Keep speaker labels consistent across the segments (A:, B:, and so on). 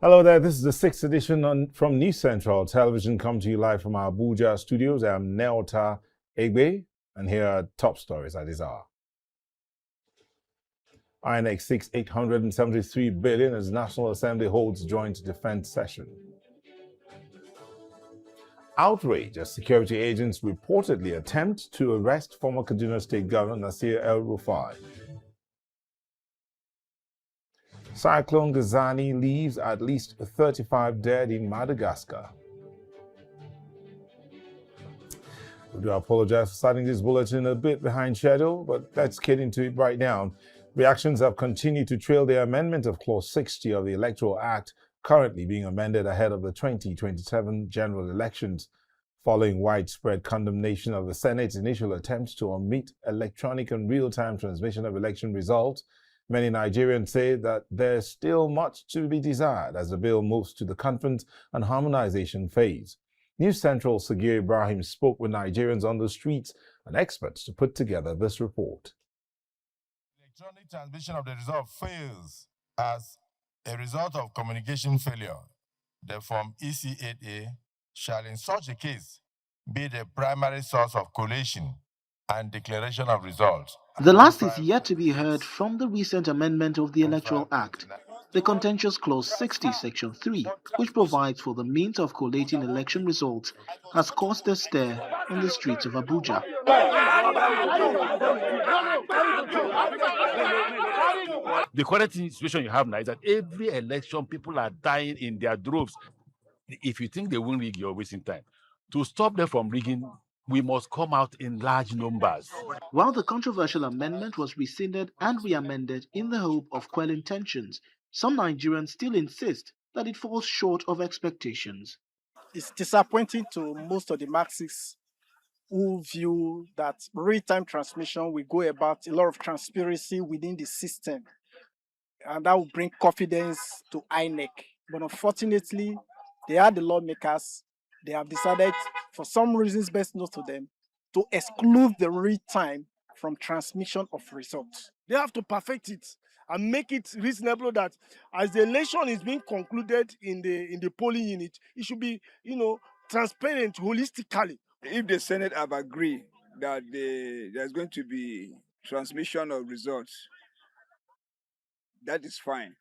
A: Hello there, this is the sixth edition from News Central Television, come to you live from our Abuja studios. I'm Neota Egbe, and here are top stories at this hour. INEC seeks $873 billion as National Assembly holds joint defense session. Outrage as security agents reportedly attempt to arrest former Kaduna State Governor Nasir El-Rufai. Cyclone Gazani leaves at least 35 dead in Madagascar. We do apologize for starting this bulletin a bit behind schedule, but let's get into it right now. Reactions have continued to trail the amendment of Clause 60 of the Electoral Act, currently being amended ahead of the 2027 general elections, following widespread condemnation of the Senate's initial attempts to omit electronic and real-time transmission of election results. Many Nigerians say that there's still much to be desired as the bill moves to the conference and harmonization phase. News Central Sagir Ibrahim spoke with Nigerians on the streets and experts to put together this report.
B: Electronic transmission of the result fails as a result of communication failure. The Form EC8A shall in such a case be the primary source of collation and declaration of results.
C: The last is yet to be heard from the recent amendment of the Electoral Act, the contentious Clause 60, Section 3, which provides for the means of collating election results, has caused a stir in the streets of Abuja.
D: The current situation you have now is that every election, people are dying in their droves. If you think they won't rig, you're wasting time. To stop them from rigging, we must come out in large numbers.
C: While the controversial amendment was rescinded and re-amended in the hope of quelling tensions, some Nigerians still insist that it falls short of expectations.
E: It's disappointing to most of the Marxists who view that real-time transmission will go about a lot of transparency within the system, and that will bring confidence to INEC. But unfortunately, they are the lawmakers. They have decided, for some reasons best known to them, to exclude the real time from transmission of results.
F: They have to perfect it and make it reasonable that as the election is being concluded in the polling unit, it should be, transparent holistically.
G: If the Senate have agreed that there's going to be transmission of results, that is fine.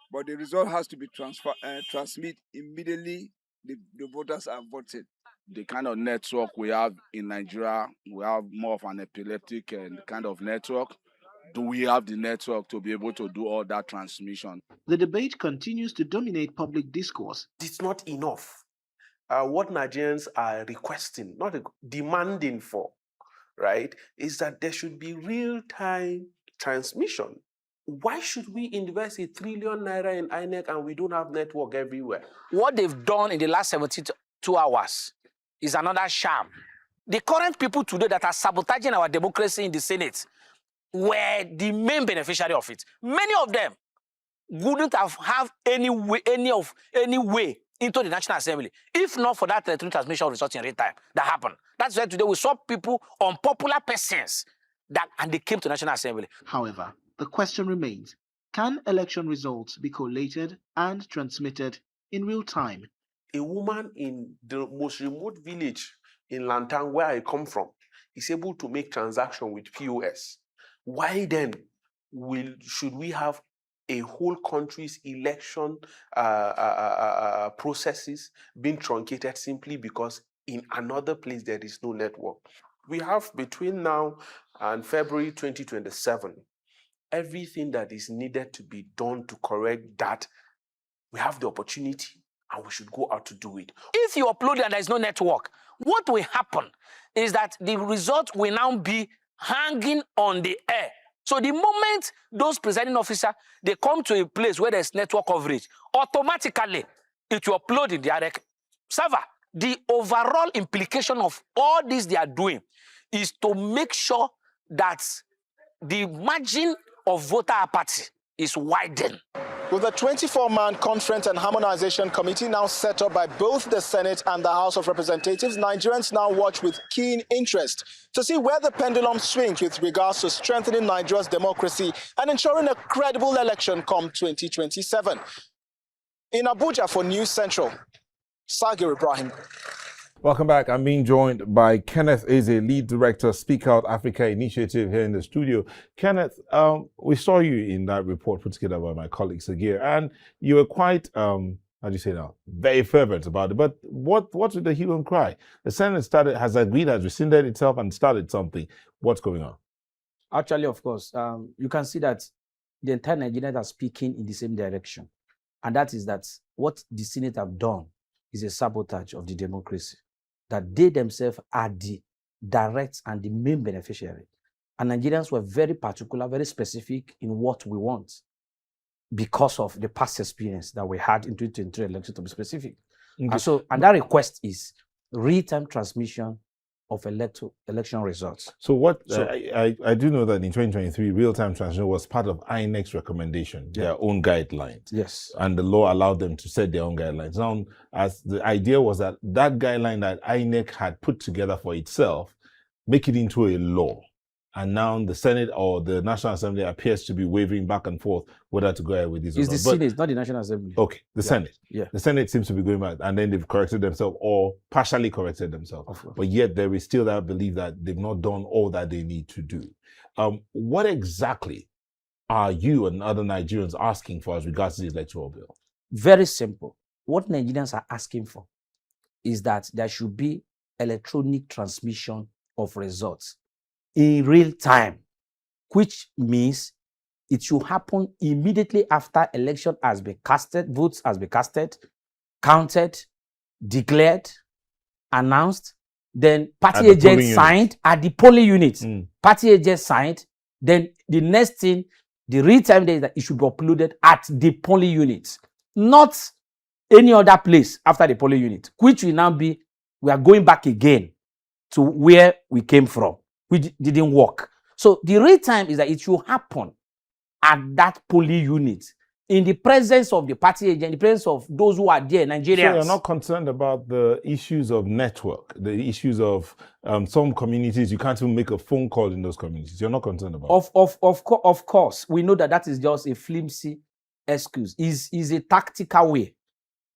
G: But the result has to be transmitted immediately the voters are voted.
H: The kind of network we have in Nigeria, we have more of an epileptic kind of network. Do we have the network to be able to do all that transmission?
C: The debate continues to dominate public discourse.
I: It's not enough. What Nigerians are requesting, not demanding for, right, is that there should be real-time transmission. Why should we invest ₦1 trillion in INEC and we don't have network everywhere?
J: What they've done in the last 72 hours is another sham. The current people today that are sabotaging our democracy in the Senate were the main beneficiary of it. Many of them wouldn't have any way into the National Assembly if not for that electronic transmission of results in real time that happened. That's why today we saw people, unpopular persons, and they came to National Assembly.
C: However, the question remains, can election results be collated and transmitted in real time?
I: A woman in the most remote village in Lantan, where I come from, is able to make transaction with POS. Why then should we have a whole country's election processes being truncated simply because in another place there is no network? We have between now and February 2027, everything that is needed to be done to correct that. We have the opportunity and we should go out to do it.
J: If you upload and there is no network, what will happen is that the result will now be hanging on the air. So the moment those presiding officers, they come to a place where there's network coverage, automatically it will upload in the INEC server. The overall implication of all this they are doing is to make sure that the margin of voter apathy is widened.
E: With the 24-man Conference and Harmonization Committee now set up by both the Senate and the House of Representatives, Nigerians now watch with keen interest to see where the pendulum swings with regards to strengthening Nigeria's democracy and ensuring a credible election come 2027.
K: In Abuja for News Central, Sagir Ibrahim.
A: Welcome back. I'm being joined by Kenneth Eze, Lead Director, Speak Out Africa Initiative here in the studio. Kenneth, we saw you in that report put together by my colleague Sagir, and you were quite, how do you say now, very fervent about it. But what's with the hue and cry? The Senate has rescinded itself and started something. What's going on?
L: Actually, of course, you can see that the entire Nigerians are speaking in the same direction. And that is that what the Senate have done is a sabotage of the democracy. That they themselves are the direct and the main beneficiary. And Nigerians were very particular, very specific in what we want because of the past experience that we had in 2023 election, to be specific. Okay. And that request is real-time transmission of election results.
A: So I do know that in 2023, real-time transmission was part of INEC's recommendation, their own guidelines.
L: Yes.
A: And the law allowed them to set their own guidelines. Now, as the idea was that guideline that INEC had put together for itself, make it into a law. And now the Senate or the National Assembly appears to be wavering back and forth whether to go ahead with this or not.
L: It's the Senate, not the National Assembly.
A: Okay, the Senate.
L: Yeah.
A: The Senate seems to be going back, and then they've corrected themselves or partially corrected themselves. But yet there is still that belief that they've not done all that they need to do. What exactly are you and other Nigerians asking for as regards to the electoral bill?
L: Very simple. What Nigerians are asking for is that there should be electronic transmission of results in real time, which means it should happen immediately after election has been casted, votes has been casted, counted, declared, announced, then party agents signed at the polling unit. Party agents signed, then the next thing, the real time day, that it should be uploaded at the polling unit, not any other place after the polling unit, which will now be, we are going back again to where we came from. Which didn't work. So the real time is that it should happen at that polling unit in the presence of the party agent, in the presence of those who are there, Nigerians.
A: So you're not concerned about the issues of network, the issues of some communities, you can't even make a phone call in those communities. You're not concerned about
L: Of course, we know that is just a flimsy excuse. Is a tactical way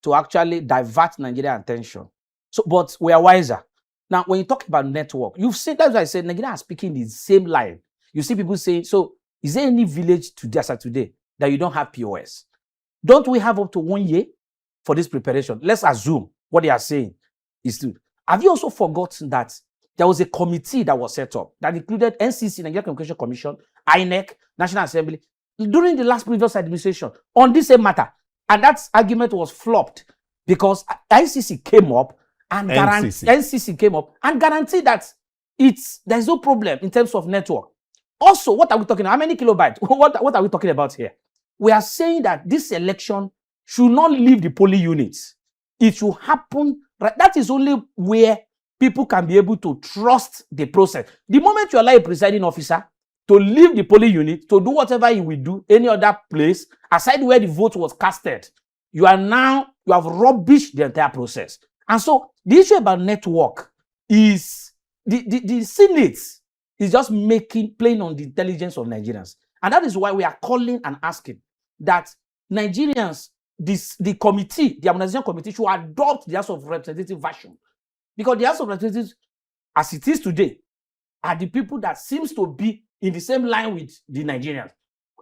L: to actually divert Nigerian attention. So, but we are wiser. Now, when you talk about network, you've seen, that's why I said Nigeria are speaking the same line. You see people saying, so is there any village today that you don't have POS? Don't we have up to 1 year for this preparation? Let's assume what they are saying is true. Have you also forgotten that there was a committee that was set up that included NCC, Nigeria Communication Commission, INEC, National Assembly, during the last previous administration on this same matter? And that argument was flopped because ICC came up and NCC came up and guaranteed that there's no problem in terms of network. Also, what are we talking about? How many kilobytes? What are we talking about here? We are saying that this election should not leave the polling units. It should happen. Right? That is only where people can be able to trust the process. The moment you allow a presiding officer to leave the polling unit, to do whatever he will do any other place, aside where the vote was casted, you have rubbished the entire process. And so the issue about network is the Senate is just playing on the intelligence of Nigerians. And that is why we are calling and asking that Nigerians, the committee, the Harmonization Committee, should adopt the House of Representatives version. Because the House of Representatives, as it is today, are the people that seems to be in the same line with the Nigerians.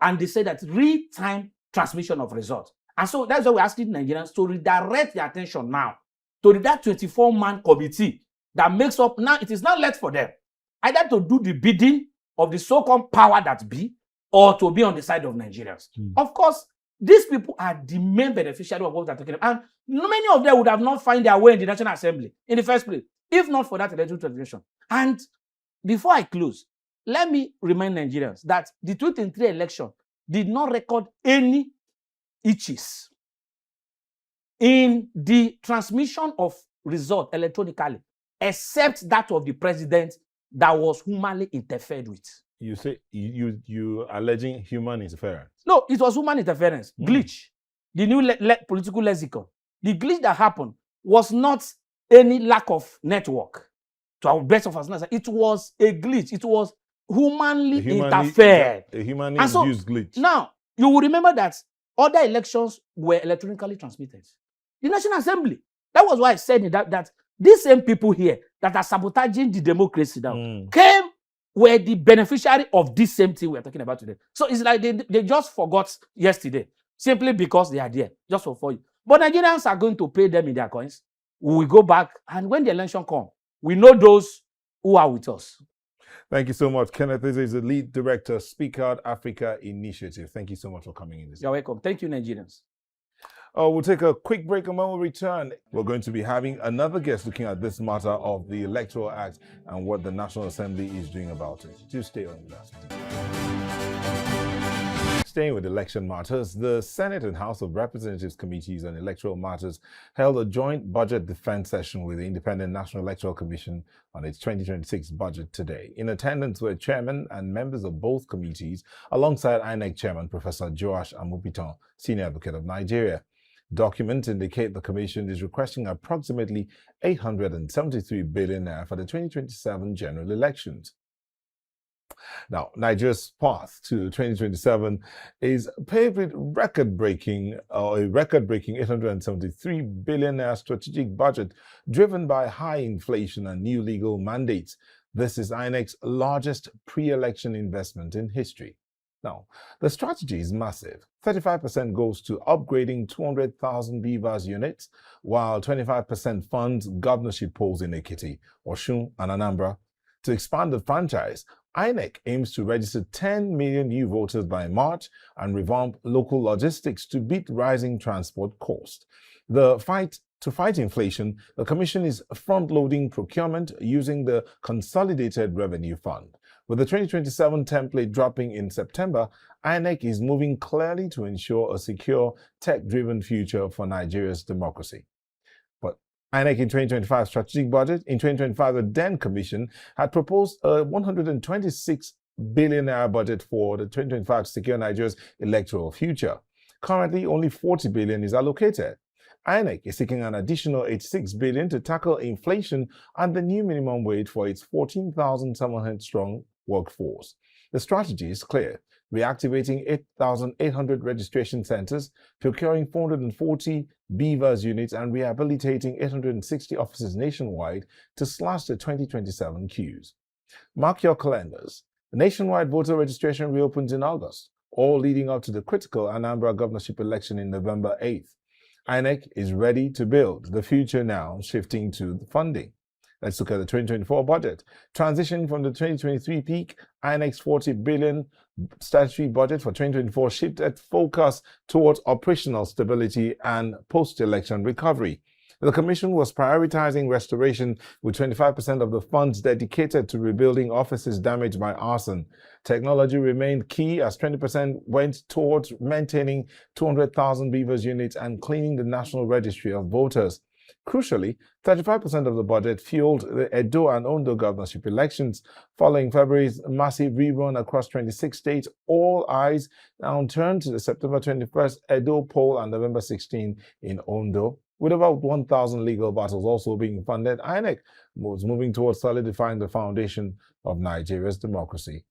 L: And they say that real-time transmission of results. And so that's why we're asking Nigerians to redirect their attention now to that 24-man committee that makes up, now it is not left for them either to do the bidding of the so-called power that be or to be on the side of Nigerians. Of course, these people are the main beneficiary of what they're talking about. And many of them would have not found their way in the National Assembly in the first place, if not for that electoral transition. And before I close, let me remind Nigerians that the 2023 election did not record any hitches in the transmission of result electronically, except that of the president that was humanly interfered with.
A: You say you alleging human interference?
L: No, it was human interference. Glitch. The new political lexicon. The glitch that happened was not any lack of network. To our best of us, it was a glitch. It was humanly interfered.
A: A humanly induced glitch.
L: Now, you will remember that Other elections were electronically transmitted. The National Assembly. That was why I said that these same people here that are sabotaging the democracy now were the beneficiary of this same thing we're talking about today. So it's like they just forgot yesterday, simply because they are there, just for you. But Nigerians are going to pay them in their coins. We will go back, and when the election comes, we know those who are with us.
A: Thank you so much. Kenneth Eze is the lead director, Speak Out Africa Initiative. Thank you so much for coming in this.
L: You're welcome. Thank you, Nigerians.
A: We'll take a quick break, and when we return, we're going to be having another guest looking at this matter of the Electoral Act and what the National Assembly is doing about it. Do stay on with us. Staying with election matters, the Senate and House of Representatives Committees on Electoral Matters held a joint budget defense session with the Independent National Electoral Commission on its 2026 budget today. In attendance were chairmen and members of both committees, alongside INEC Chairman Professor Joash Amupitan, Senior Advocate of Nigeria. Documents indicate the Commission is requesting approximately 873 billion naira for the 2027 general elections. Now, Nigeria's path to 2027 is paved with a record-breaking 873 billion naira strategic budget driven by high inflation and new legal mandates. This is INEC's largest pre-election investment in history. Now, the strategy is massive. 35% goes to upgrading 200,000 BVAS units, while 25% funds governorship polls in Ekiti, Osun, and Anambra. To expand the franchise, INEC aims to register 10 million new voters by March and revamp local logistics to beat rising transport costs. To fight inflation, the Commission is front-loading procurement using the Consolidated Revenue Fund. With the 2027 template dropping in September, INEC is moving clearly to ensure a secure, tech-driven future for Nigeria's democracy. But INEC in 2025 strategic budget, in 2025, the then Commission had proposed a 126 billion naira budget for the 2025 to secure Nigeria's electoral future. Currently, only 40 billion is allocated. INEC is seeking an additional 86 billion to tackle inflation and the new minimum wage for its 14,700 strong workforce. The strategy is clear: reactivating 8,800 registration centers, procuring 440 BVAS units, and rehabilitating 860 offices nationwide to slash the 2027 queues. Mark your calendars. The nationwide voter registration reopens in August, all leading up to the critical Anambra governorship election in November 8th. INEC is ready to build the future now, shifting to the funding. Let's look at the 2024 budget. Transitioning from the 2023 peak, INEC's 40 billion statutory budget for 2024 shifted focus towards operational stability and post-election recovery. The Commission was prioritizing restoration, with 25% of the funds dedicated to rebuilding offices damaged by arson. Technology remained key, as 20% went towards maintaining 200,000 BVAS units and cleaning the National Registry of Voters. Crucially, 35% of the budget fueled the Edo and Ondo governorship elections. Following February's massive rerun across 26 states, all eyes now turn to the September 21st Edo poll and November 16 in Ondo. With about 1,000 legal battles also being funded, INEC was moving towards solidifying the foundation of Nigeria's democracy.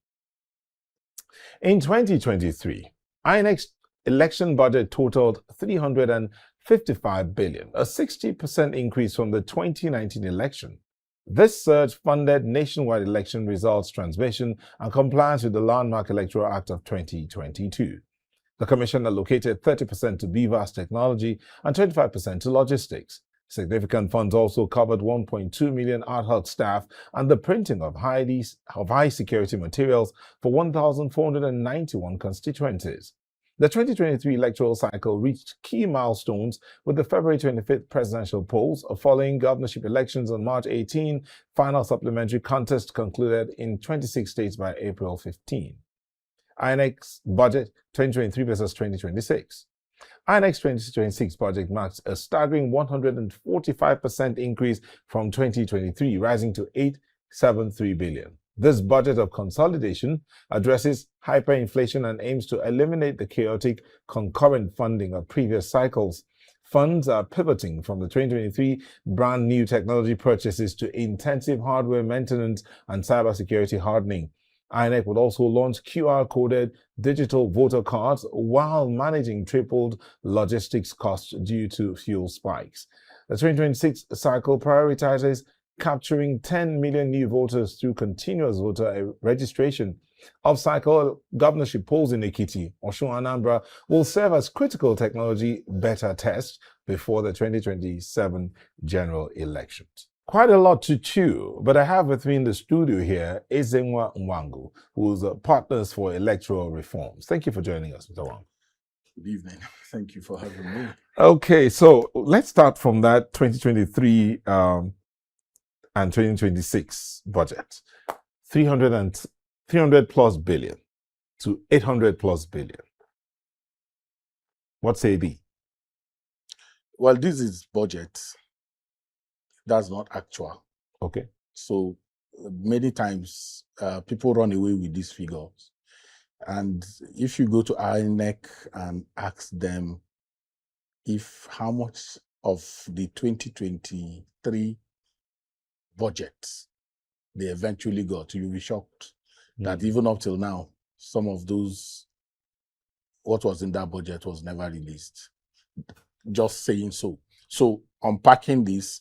A: In 2023, INEC's election budget totaled 355 billion, a 60% increase from the 2019 election. This surge funded nationwide election results transmission and compliance with the landmark Electoral Act of 2022. The Commission allocated 30% to BVAS technology and 25% to logistics. Significant funds also covered 1.2 million ad hoc staff and the printing of high security materials for 1,491 constituencies. The 2023 electoral cycle reached key milestones with the February 25th presidential polls. Following governorship elections on March 18, final supplementary contest concluded in 26 states by April 15. INEC's budget 2023 versus 2026. INEC's 2026 budget marks a staggering 145% increase from 2023, rising to 873 billion. This budget of consolidation addresses hyperinflation and aims to eliminate the chaotic concurrent funding of previous cycles. Funds are pivoting from the 2023 brand new technology purchases to intensive hardware maintenance and cybersecurity hardening. INEC would also launch QR-coded digital voter cards while managing tripled logistics costs due to fuel spikes. The 2026 cycle prioritizes capturing 10 million new voters through continuous voter registration. Off-cycle governorship polls in Ekiti, Osun, Anambra will serve as critical technology beta tests before the 2027 general elections. Quite a lot to chew, but I have with me in the studio here Ezenwa Nwangu, who's Partners for Electoral Reforms. Thank you for joining us, Mr. Wang.
M: Good evening. Thank you for having me.
A: Okay, so let's start from that 2023 and 2026 budget. 300 plus billion to 800 plus billion. What's AB?
M: Well, this is budget. That's not actual.
A: Okay.
M: So many times people run away with these figures. And if you go to INEC and ask them if how much of the 2023 budget they eventually got, you'll be shocked that even up till now, some of those, what was in that budget was never released. Just saying so. So unpacking this,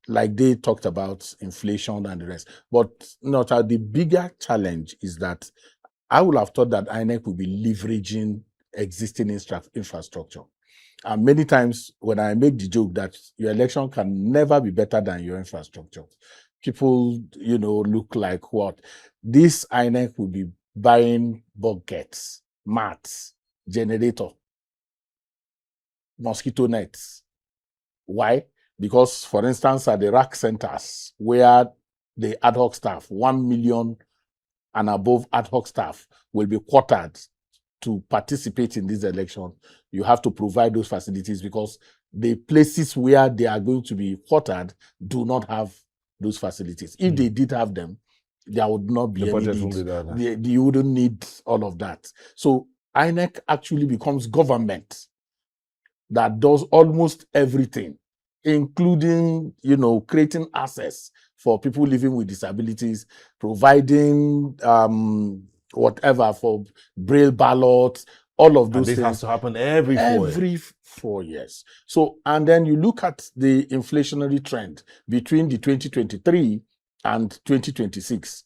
M: like they talked about inflation and the rest, but not the bigger challenge is that I would have thought that INEC would be leveraging existing infrastructure. And many times when I make the joke that your election can never be better than your infrastructure, people, look like what? This INEC will be buying buckets, mats, generator, mosquito nets. Why? Because, for instance, at the RAC centers, where the ad hoc staff, 1 million and above ad hoc staff, will be quartered to participate in this election, you have to provide those facilities because the places where they are going to be quartered do not have those facilities. If they did have them, there would not be any need. You wouldn't need all of that. So INEC actually becomes government that does almost everything, including, creating access for people living with disabilities, providing whatever for braille ballots, all of those things.
A: This has to happen every
M: 4 years. So, and then you look at the inflationary trend between the 2023 and 2026,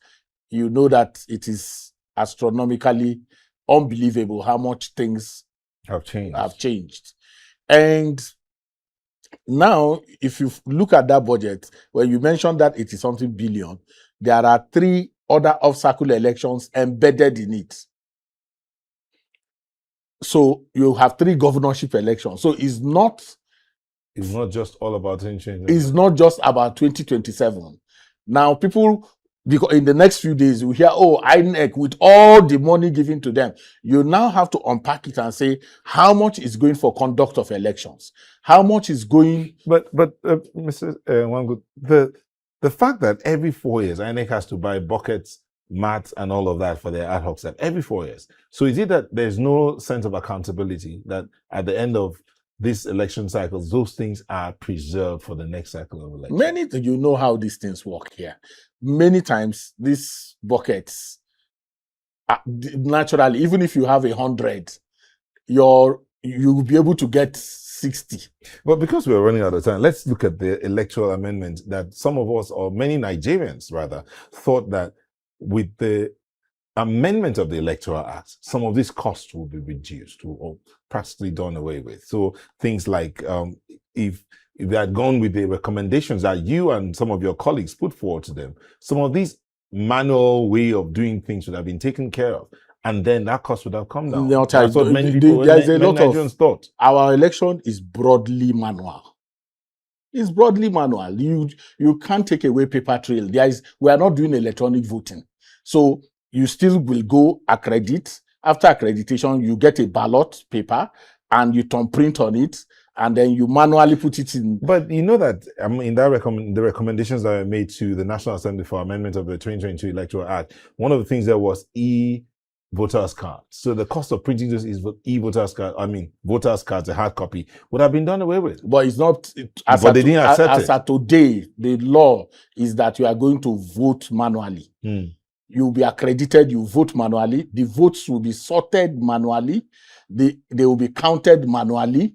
M: you know that it is astronomically unbelievable how much things
A: have
M: changed. And now, if you look at that budget, when you mentioned that 80-something billion, there are 3 other off-cycle elections embedded in it. So you have 3 governorship elections. So it's not
A: just all about change.
M: It's not just about 2027. Now, people, because in the next few days, we hear, INEC with all the money given to them. You now have to unpack it and say, how much is going for conduct of elections? How much is going...
A: But Mr. Wangu, the fact that every 4 years, INEC has to buy buckets, mats, and all of that for their ad hoc staff, every 4 years. So is it that there's no sense of accountability that at the end of this election cycles, those things are preserved for the next cycle of elections?
M: You know how these things work here. Many times, these buckets, naturally, even if you have 100, you'll be able to get 60.
A: But because we're running out of time, let's look at the electoral amendment that some of us, or many Nigerians rather, thought that with the amendment of the Electoral Act, some of these costs will be reduced or practically done away with. So things like if they had gone with the recommendations that you and some of your colleagues put forward to them, some of these manual way of doing things would have been taken care of. And then that cost would have come down. That's what many Nigerians thought.
M: Our election is broadly manual. It's broadly manual. You can't take away paper trail. We are not doing electronic voting. So you still will go accredit. After accreditation, you get a ballot paper and you turn print on it, and then you manually put it in.
A: But you know that in that the recommendations that were made to the National Assembly for amendment of the 2022 Electoral Act, one of the things there was voters cards. So the cost of printing this is voters cards, a hard copy, would have been done away with.
M: But it's not.
A: But they didn't accept it.
M: As of today, the law is that you are going to vote manually. you'll be accredited, you vote manually. The votes will be sorted manually. They will be counted manually,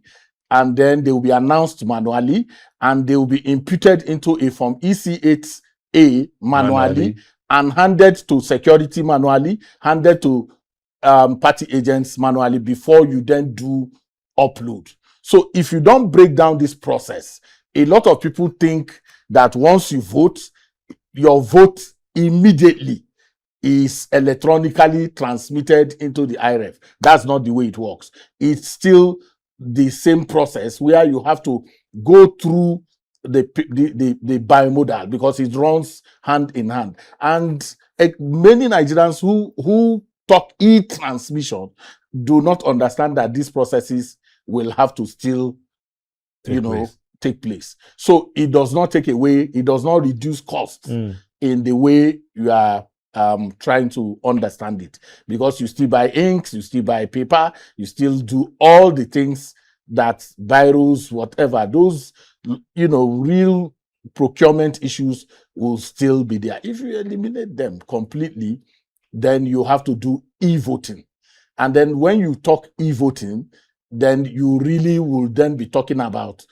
M: and then they will be announced manually, and they will be imputed into a form EC8A manually, and handed to security manually, handed to party agents manually before you then do upload. So if you don't break down this process, a lot of people think that once you vote, your vote immediately is electronically transmitted into the IREF. That's not the way it works. It's still the same process where you have to go through the bimodal, because it runs hand in hand. And many Nigerians who talk e-transmission do not understand that these processes will have to still, take place. So it does not take away, it does not reduce costs in the way you are trying to understand it, because you still buy inks, you still buy paper, you still do all the things that biros, whatever, those, real procurement issues will still be there. If you eliminate them completely, then you have to do e-voting. And then when you talk e-voting, then you really will then be talking about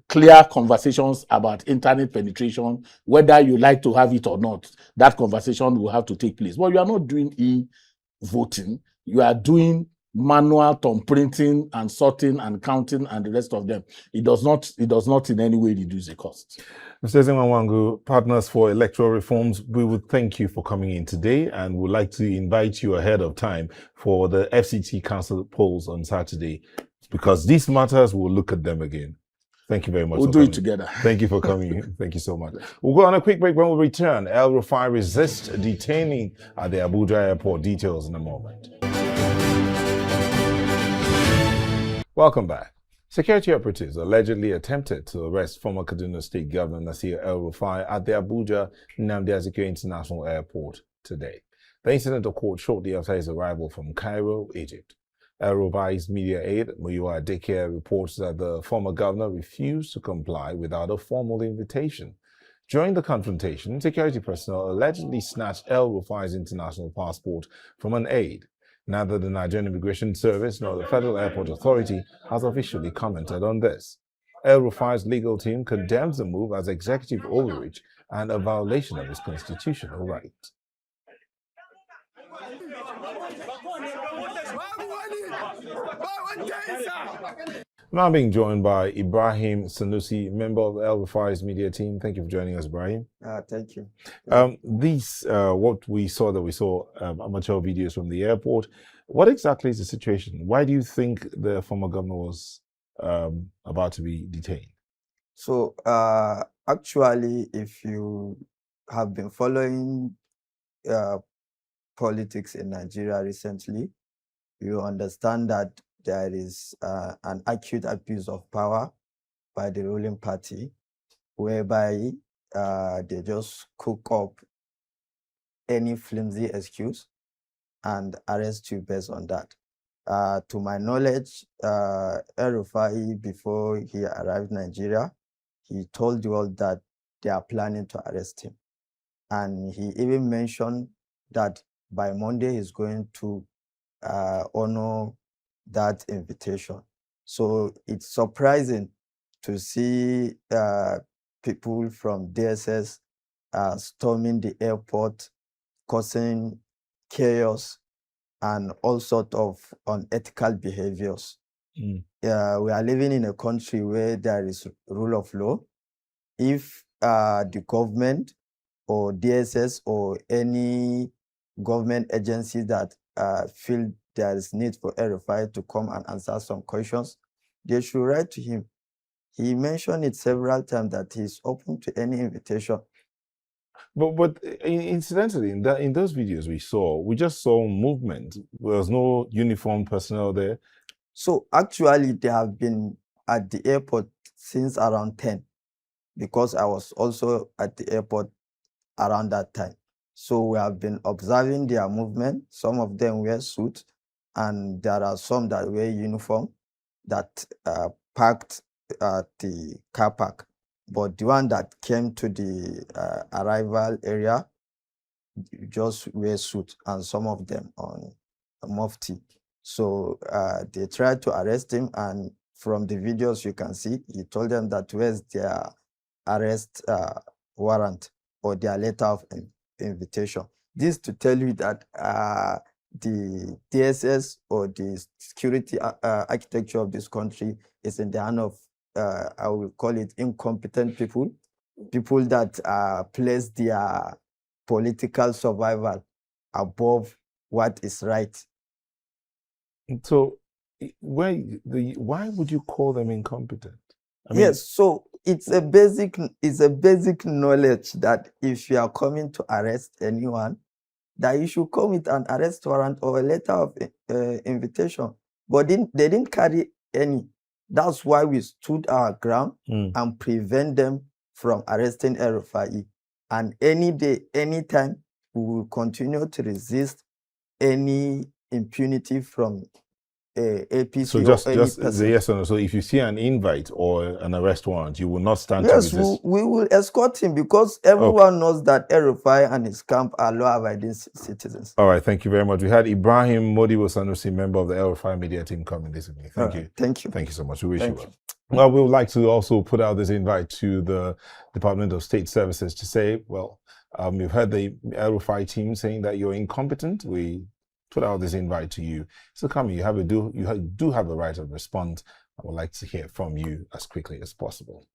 M: clear conversations about internet penetration, whether you like to have it or not. That conversation will have to take place. Well, you are not doing e-voting. You are doing manual thumb printing and sorting and counting and the rest of them. It does not in any way reduce the cost.
A: Mr. Zinwanwangu, Partners for Electoral Reforms, we would thank you for coming in today, and would like to invite you ahead of time for the FCT Council polls on Saturday, because these matters, we'll look at them again. Thank you very much.
M: We'll do it together.
A: Thank you for coming. Thank you so much. We'll go on a quick break. When we return, El-Rufai resists detaining at the Abuja airport. Details in a moment. Welcome back. Security operatives allegedly attempted to arrest former Kaduna State Governor Nasir El-Rufai at the Abuja Nnamdi Azikiwe International Airport today. The incident occurred shortly after his arrival from Cairo, Egypt. El-Rufai's media aide, Muyiwa Adeke, reports that the former governor refused to comply without a formal invitation. During the confrontation, security personnel allegedly snatched El-Rufai's international passport from an aide. Neither the Nigerian Immigration Service nor the Federal Airport Authority has officially commented on this. El-Rufai's legal team condemns the move as executive overreach and a violation of his constitutional right. Now being joined by Ibrahim Sanusi, member of El-Rufai's media team. Thank you for joining us, Ibrahim.
N: Thank you.
A: What we saw amateur videos from the airport. What exactly is the situation? Why do you think the former governor was about to be detained?
N: So actually, if you have been following politics in Nigeria recently, you understand that there is an acute abuse of power by the ruling party, whereby they just cook up any flimsy excuse and arrest you based on that. To my knowledge, El-Rufai, before he arrived in Nigeria, he told you all that they are planning to arrest him. And he even mentioned that by Monday he's going to honor that invitation. So it's surprising to see people from DSS storming the airport, causing chaos and all sorts of unethical behaviors. We are living in a country where there is rule of law. If the government or DSS or any government agency that feel there is need for El-Rufai to come and answer some questions, they should write to him. He mentioned it several times that he's open to any invitation.
A: But incidentally, in those videos we just saw movement. There was no uniformed personnel there.
N: So actually, they have been at the airport since around 10, because I was also at the airport around that time. So we have been observing their movement. Some of them wear suits, and there are some that wear uniform that parked at the car park. But the one that came to the arrival area, just wear suit, and some of them on a mufti. So they tried to arrest him, and from the videos you can see, he told them that where's their arrest warrant or their letter of invitation. This to tell you that the DSS or the security architecture of this country is in the hand of, I will call it, incompetent people that place their political survival above what is right.
A: So, why would you call them incompetent? I mean,
N: Yes, so it's a basic knowledge that if you are coming to arrest anyone, that you should come with an arrest warrant or a letter of invitation. But they didn't carry any. That's why we stood our ground and prevent them from arresting El-Rufai. And any day, anytime, we will continue to resist any impunity from APC.
A: so just the yes or no. So if you see an invite or an arrest warrant, you will not stand to
N: Yes,
A: resist.
N: we will escort him because everyone knows that El-Rufai and his camp are law-abiding citizens.
A: All right, thank you very much. We had Ibrahim Modibo Sanusi, member of the El-Rufai media team, coming this evening. Thank you.
N: Thank you.
A: Thank you so much. We wish
N: Thank
A: you well. Well, we would like to also put out this invite to the Department of State Services to say, well, you've heard the El-Rufai team saying that you're incompetent. We put out this invite to you. So come, you do have a right of response. I would like to hear from you as quickly as possible.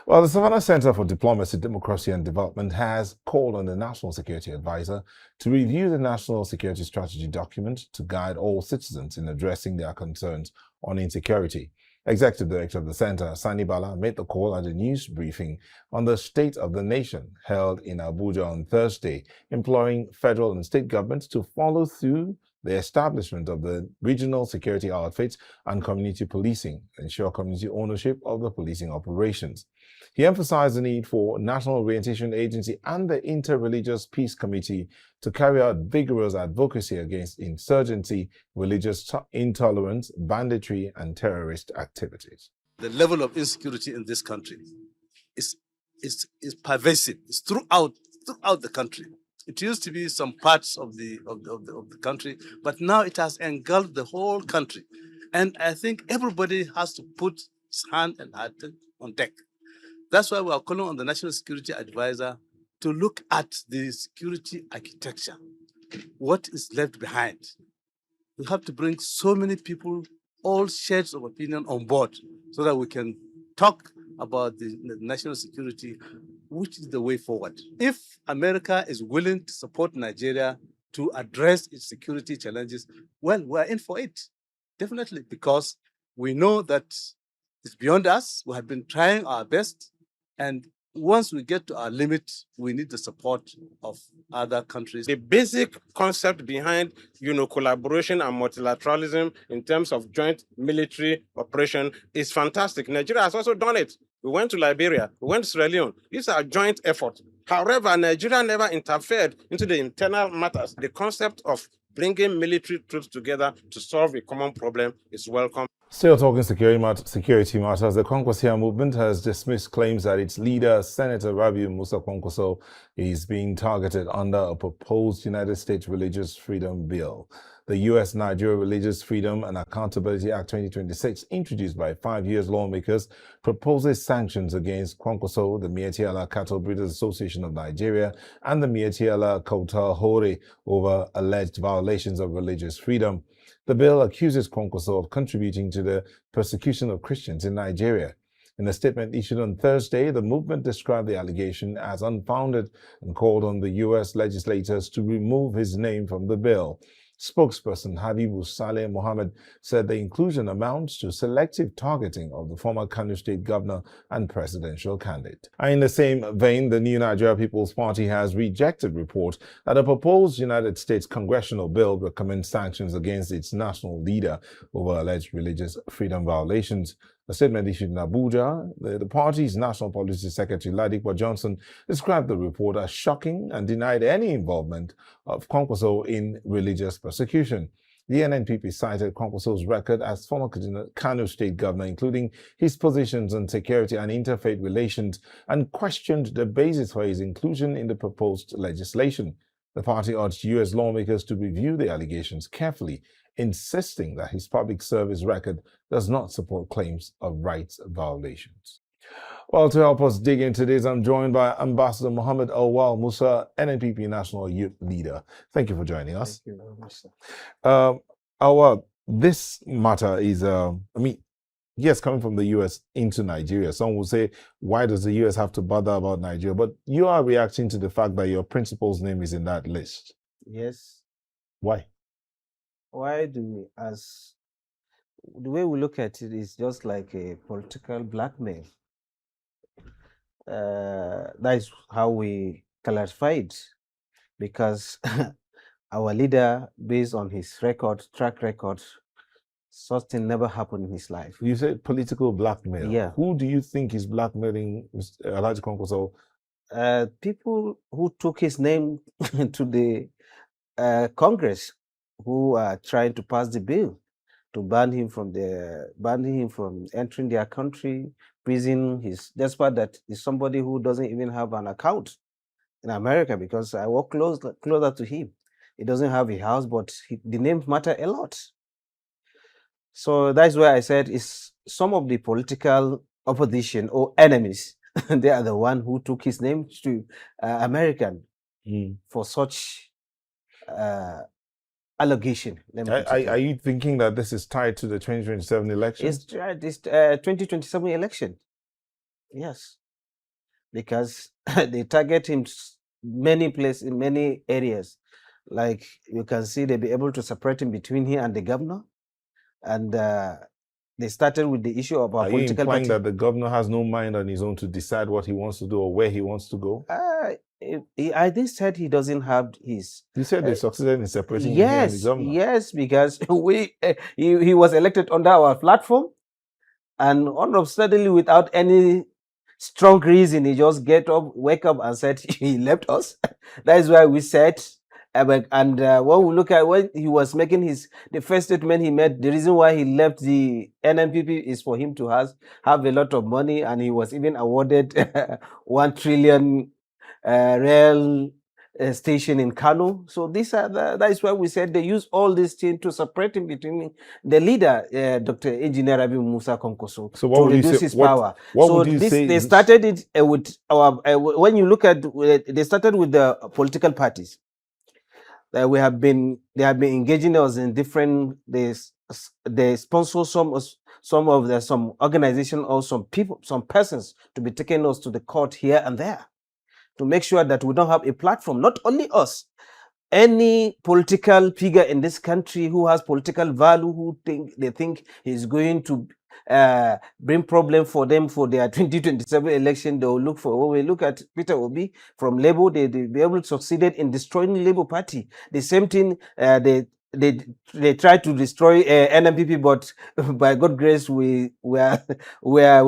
A: Well, the Savannah Center for Diplomacy, Democracy and Development has called on the National Security Advisor to review the National Security Strategy document to guide all citizens in addressing their concerns on insecurity. Executive Director of the Center, Sani Bala, made the call at a news briefing on the state of the nation held in Abuja on Thursday, imploring federal and state governments to follow through the establishment of the regional security outfits and community policing, ensure community ownership of the policing operations. He emphasized the need for National Orientation Agency and the Inter-Religious Peace Committee to carry out vigorous advocacy against insurgency, religious intolerance, banditry, and terrorist activities.
O: The level of insecurity in this country is pervasive. It's throughout the country. It used to be some parts of the country, but now it has engulfed the whole country. And I think everybody has to put his hand and heart on deck. That's why we are calling on the National Security Advisor to look at the security architecture. What is left behind? We have to bring so many people, all shades of opinion on board, so that we can talk about the national security, which is the way forward. If America is willing to support Nigeria to address its security challenges, well, we're in for it, definitely, because we know that it's beyond us. We have been trying our best, and once we get to our limit, we need the support of other countries.
P: The basic concept behind, collaboration and multilateralism in terms of joint military operation is fantastic. Nigeria has also done it. We went to Liberia, we went to Sierra Leone. These are joint efforts. However, Nigeria never interfered into the internal matters. The concept of bringing military troops together to solve a common problem is welcome.
A: Still talking security matters, the Kwankwaso movement has dismissed claims that its leader, Senator Rabiu Kwankwaso, is being targeted under a proposed United States Religious Freedom Bill. The U.S.-Nigeria Religious Freedom and Accountability Act 2026, introduced by 5 years lawmakers, proposes sanctions against Kwankwaso, the Miyetti Allah Cattle Breeders Association of Nigeria, and the Miyetti Allah Kota Hore over alleged violations of religious freedom. The bill accuses Kwankwaso of contributing to the persecution of Christians in Nigeria. In a statement issued on Thursday, the movement described the allegation as unfounded and called on the U.S. legislators to remove his name from the bill. Spokesperson Habibu Saleh Mohammed said the inclusion amounts to selective targeting of the former Kano State Governor and presidential candidate. And in the same vein, the New Nigeria People's Party has rejected reports that a proposed United States congressional bill recommends sanctions against its national leader over alleged religious freedom violations. A statement issued in Abuja, the party's National Policy Secretary Ladikwa Johnson described the report as shocking and denied any involvement of Kwankwaso in religious persecution. The NNPP cited Kwankwaso's record as former Kano State Governor, including his positions on security and interfaith relations, and questioned the basis for his inclusion in the proposed legislation. The party urged U.S. lawmakers to review the allegations carefully, insisting that his public service record does not support claims of rights violations. Well, to help us dig into this, I'm joined by Ambassador Muhammad Awal Musa, NNPP National Youth Leader. Thank you for joining us.
L: Thank you very much, sir.
A: Awal, this matter is, yes, coming from the U.S. into Nigeria. Some will say, why does the U.S. have to bother about Nigeria? But you are reacting to the fact that your principal's name is in that list.
Q: Yes.
A: Why?
Q: Why do we, the way we look at it is just like a political blackmail. That is how we classify it, because our leader, based on his track record, such thing never happened in his life.
A: You said political blackmail.
Q: Yeah.
A: Who do you think is blackmailing Alhaji Kwankwaso?
Q: People who took his name to the Congress, who are trying to pass the bill to ban him from entering their country, prison. Despite that, he's somebody who doesn't even have an account in America, because I work closer to him. He doesn't have a house, but the names matter a lot. So that's why I said it's some of the political opposition or enemies. They are the one who took his name to American for such allegation.
A: Are you thinking that this is tied to the 2027 election?
Q: It's 2027 election. Yes, because they target him many places, in many areas. Like you can see, they'll be able to separate him between him and the governor. And they started with the issue of our political
A: implying
Q: party.
A: that the governor has no mind on his own to decide what he wants to do or where he wants to go?
Q: I did said he doesn't have his.
A: You said they succeeded in separating him
Q: Yes,
A: and the governor.
Q: yes, because he was elected under our platform, and all of suddenly, without any strong reason, he just wake up and said he left us. That is why we said. And when we look at when he was making the first statement he made, the reason why he left the NNPP is for him to have a lot of money, and he was even awarded 1 trillion rail station in Kano. So that is why we said they use all these things to separate him between the leader, Dr. Engineer Rabiu Musa Kwankwaso,
A: so to reduce
Q: his power.
A: What would you say?
Q: They started it with our. When you look at, they started with the political parties. They have been engaging us in different. They sponsor some organization or some people, some persons to be taking us to the court here and there, to make sure that we don't have a platform. Not only us, any political figure in this country who has political value, who they think is going to bring problem for them for their 2027 election, they will look for. When we look at Peter Obi from Labour, they be able to succeed in destroying the Labour Party. The same thing, they try to destroy NNPP, but by God's grace, we'll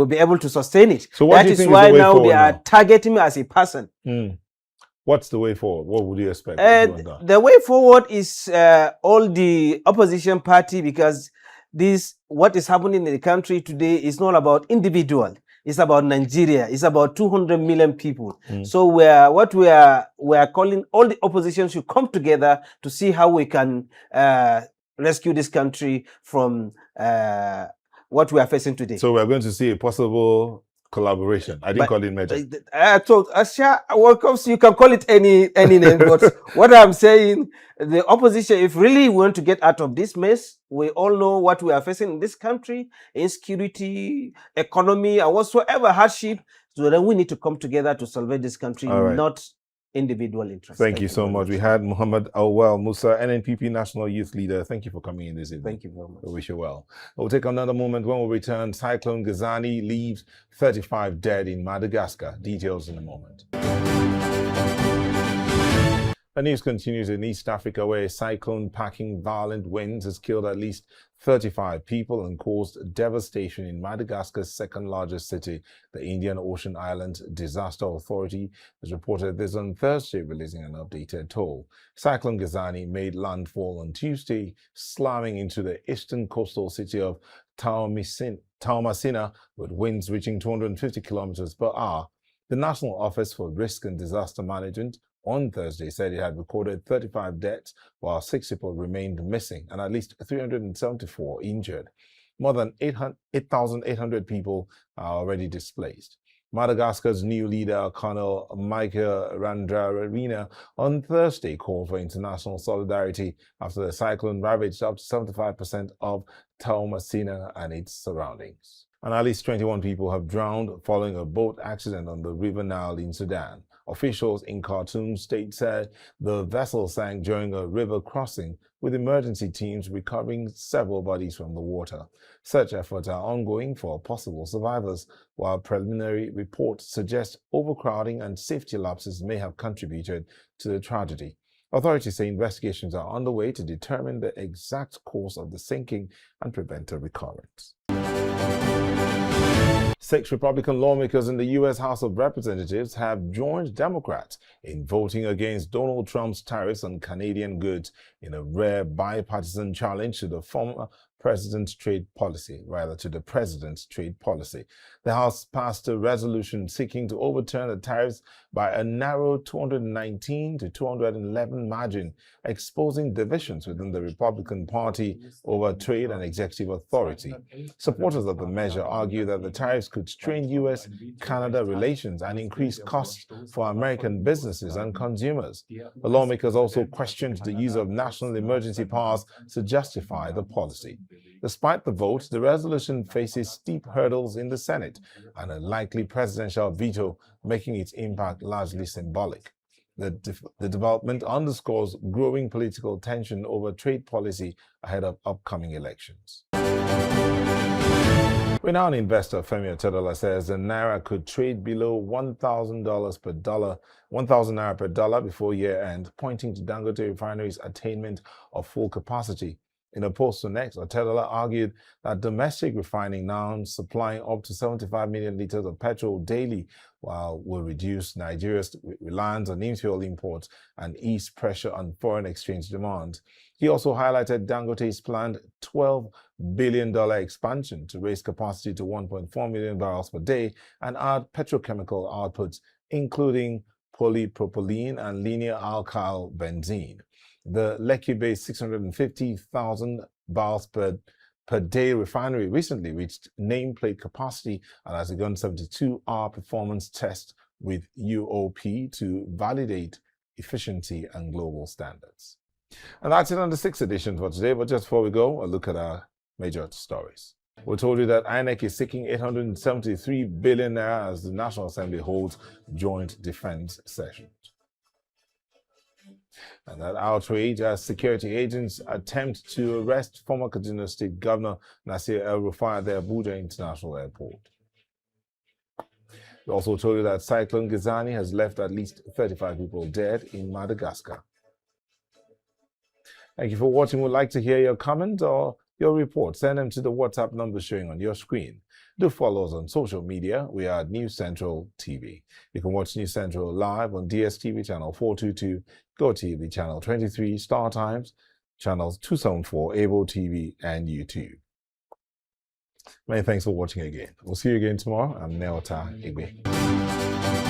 Q: be able to sustain it.
A: So what do you think is the way forward
Q: they are targeting me as a person.
A: What's the way forward? What would you expect?
Q: The way forward is all the opposition party, because what is happening in the country today is not about individual. It's about Nigeria. It's about 200 million people. So we are calling all the opposition should come together to see how we can rescue this country from what we are facing today.
A: So we're going to see a possible collaboration. I didn't call it merger.
Q: You can call it any name, but what I'm saying, the opposition, if really we want to get out of this mess, we all know what we are facing in this country: insecurity, economy, and whatsoever hardship. So then we need to come together to salvage this country, not individual interests.
A: Thank you so much. We had Muhammad Awal Musa, NNPP National Youth Leader. Thank you for coming in this evening.
Q: Thank you very much.
A: We wish you well. We'll take another moment. When we return, Cyclone Gazani leaves 35 dead in Madagascar. Details in a moment. The news continues in East Africa, where a cyclone packing violent winds has killed at least 35 people and caused devastation in Madagascar's second largest city. The Indian Ocean Island Disaster Authority has reported this on Thursday, releasing an updated toll. Cyclone Gazani made landfall on Tuesday, slamming into the eastern coastal city of Taomasina with winds reaching 250 kilometers per hour. The National Office for Risk and Disaster Management on Thursday said it had recorded 35 deaths, while 6 people remained missing and at least 374 injured. More than 8,800 people are already displaced. Madagascar's new leader, Colonel Michael Randravina, on Thursday called for international solidarity after the cyclone ravaged up to 75% of Toamasina and its surroundings. And at least 21 people have drowned following a boat accident on the River Nile in Sudan. Officials in Khartoum state said the vessel sank during a river crossing, with emergency teams recovering several bodies from the water. Search efforts are ongoing for possible survivors, while preliminary reports suggest overcrowding and safety lapses may have contributed to the tragedy. Authorities say investigations are underway to determine the exact cause of the sinking and prevent a recurrence. 6 Republican lawmakers in the U.S. House of Representatives have joined Democrats in voting against Donald Trump's tariffs on Canadian goods in a rare bipartisan challenge to the president's trade policy. The House passed a resolution seeking to overturn the tariffs by a narrow 219 to 211 margin, exposing divisions within the Republican Party over trade and executive authority. Supporters of the measure argue that the tariffs could strain U.S.-Canada relations and increase costs for American businesses and consumers. The lawmakers also questioned the use of national emergency powers to justify the policy. Despite the vote, the resolution faces steep hurdles in the Senate and a likely presidential veto, making its impact largely symbolic. The development underscores growing political tension over trade policy ahead of upcoming elections. Renowned investor Femi Otedola says the naira could trade below $1,000 per dollar, 1,000 naira per dollar before year-end, pointing to Dangote Refinery's attainment of full capacity. In a post to Next, Otedola argued that domestic refining, now supplying up to 75 million liters of petrol daily, will reduce Nigeria's reliance on fuel imports and ease pressure on foreign exchange demand. He also highlighted Dangote's planned $12 billion expansion to raise capacity to 1.4 million barrels per day and add petrochemical outputs, including polypropylene and linear alkyl benzene. The Lekki-based 650,000 barrels per day refinery recently reached nameplate capacity and has begun 72-hour performance test with UOP to validate efficiency and global standards. And that's it on the 6th edition for today. But just before we go, a look at our major stories. We told you that INEC is seeking 873 billion naira as the National Assembly holds joint defense session. And that outrage as security agents attempt to arrest former Kaduna State Governor Nasir El-Rufai at the Abuja International Airport. We also told you that Cyclone Gizani has left at least 35 people dead in Madagascar. Thank you for watching. We'd like to hear your comments or your report. Send them to the WhatsApp number showing on your screen. Do follow us on social media. We are at News Central TV. You can watch News Central live on DSTV channel 422, GoTV channel 23, Star Times, channels 274, Able TV, and YouTube. Many thanks for watching again. We'll see you again tomorrow. I'm Neota Igbe.